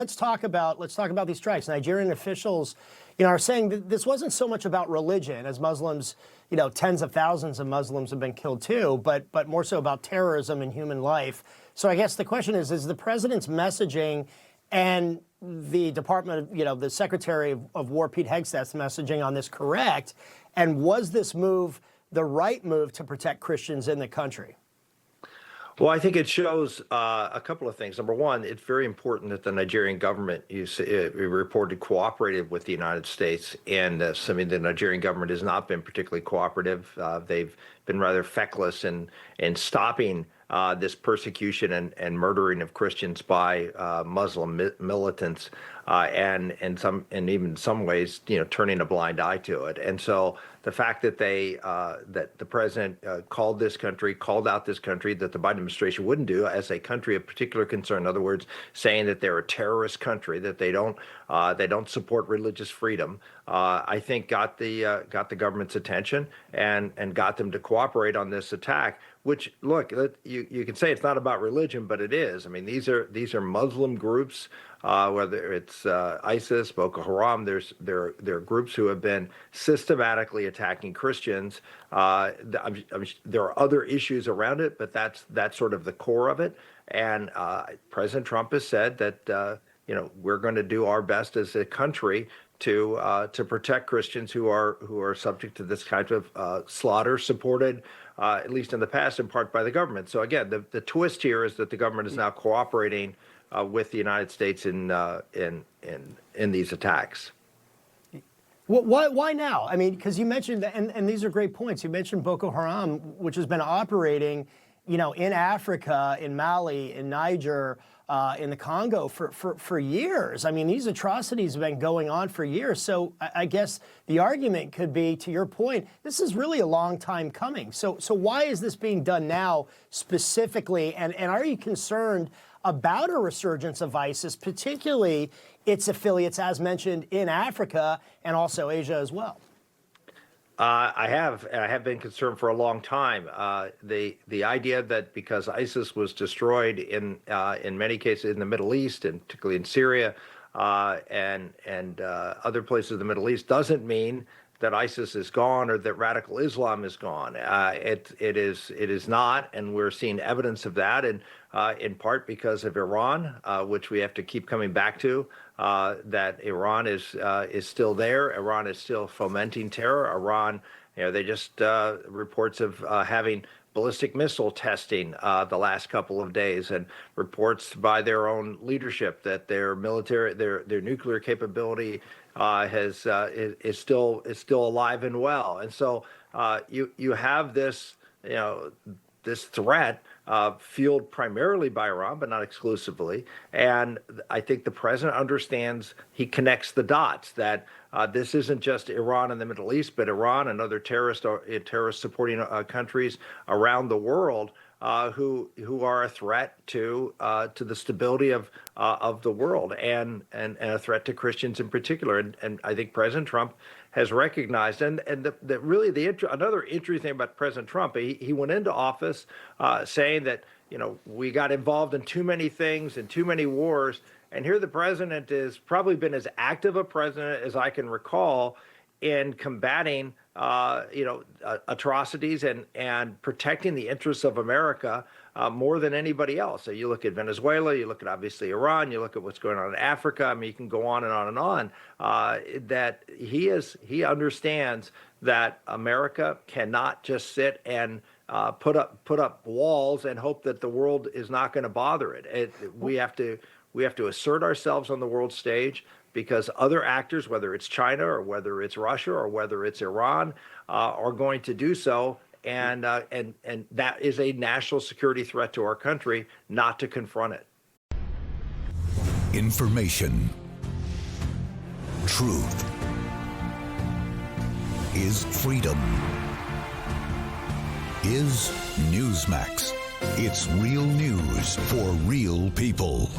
Let's talk about these strikes. Nigerian officials, are saying that this wasn't so much about religion, as Muslims, tens of thousands of Muslims have been killed too, but more so about terrorism and human life. So I guess the question is the president's messaging and the Department of, the Secretary of War, Pete Hegseth's messaging on this correct? And was this move the right move to protect Christians in the country? Well, I think it shows a couple of things. Number one, it's very important that the Nigerian government, reported, cooperated with the United States. And the Nigerian government has not been particularly cooperative. They've been rather feckless in stopping this persecution and murdering of Christians by Muslim militants, and even in some ways, turning a blind eye to it. And so the fact that that the president called out this country that the Biden administration wouldn't do as a country of particular concern. In other words, saying that they're a terrorist country, that they don't support religious freedom, I think got the government's attention and got them to cooperate on this attack. Which, look, you can say it's not about religion, but it is. I mean, these are Muslim groups, whether it's ISIS, Boko Haram. There are groups who have been systematically attacking Christians. There are other issues around it, but that's sort of the core of it. And President Trump has said that we're going to do our best as a country to protect Christians who are subject to this kind of slaughter, supported at least in the past, in part by the government. So again, the twist here is that the government is now cooperating with the United States in these attacks. Why now? I mean, because you mentioned, and these are great points. You mentioned Boko Haram, which has been operating, in Africa, in Mali, in Niger, in the Congo for years. I mean, these atrocities have been going on for years. So I guess the argument could be, to your point, this is really a long time coming. So why is this being done now specifically? And are you concerned about a resurgence of ISIS, particularly its affiliates, as mentioned, in Africa and also Asia as well? I have been concerned for a long time. The idea that because ISIS was destroyed in many cases in the Middle East, and particularly in Syria and other places in the Middle East, doesn't mean that ISIS is gone or that radical Islam is gone. It is not, and we're seeing evidence of that, and in part because of Iran, which we have to keep coming back to. That Iran is still there. Iran is still fomenting terror. Iran, they just reports of having ballistic missile testing the last couple of days, and reports by their own leadership that their nuclear capability is still alive and well. And so you have this this threat fueled primarily by Iran, but not exclusively. And I think the president understands, he connects the dots, that this isn't just Iran in the Middle East, but Iran and other terrorist supporting countries around the world who are a threat to the stability of the world and a threat to Christians in particular. And I think President Trump has recognized, and another interesting thing about President Trump, he went into office saying that we got involved in too many things and too many wars, and here the president has probably been as active a president as I can recall in combating atrocities and protecting the interests of America more than anybody else. So you look at Venezuela, you look at obviously Iran, you look at what's going on in Africa. I mean, you can go on and on and on. That he understands that America cannot just sit and put up walls and hope that the world is not going to bother it. We have to assert ourselves on the world stage, because other actors, whether it's China or whether it's Russia or whether it's Iran, are going to do so. And that is a national security threat to our country, not to confront it. Information. Truth is freedom. Is Newsmax. It's real news for real people.